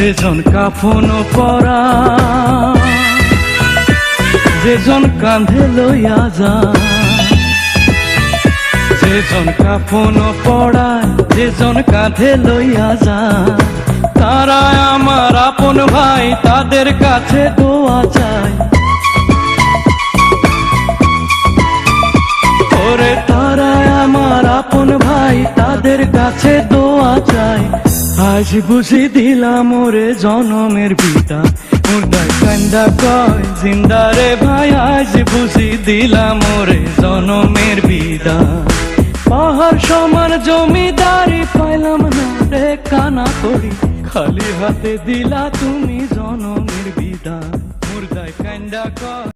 যেজন কাফন পরা, যেজন কাঁধে লইয়া যায়, যেজন কাফন পড়ায়, যেজন কাঁধে লইয়া যায়, তারা আমার আপন ভাই, তাদের কাছে দোয়া চাই। ওরে তারা আমার আপন ভাই, তাদের কাছে দোয়া চাই। আজ বুঝি দিলাম ওরে জনমের বিদায়, মুর্দায় কান্দা কয় জিন্দা রে ভাই, আজ বুঝি দিলাম ওরে জনমের বিদায়। পাহাড় সমান জমিদারি পাইলাম না রে কানা করি, খালি হাতে দিলা তুমি জনমের বিদায়, মুর্দায় কান্দা কয়।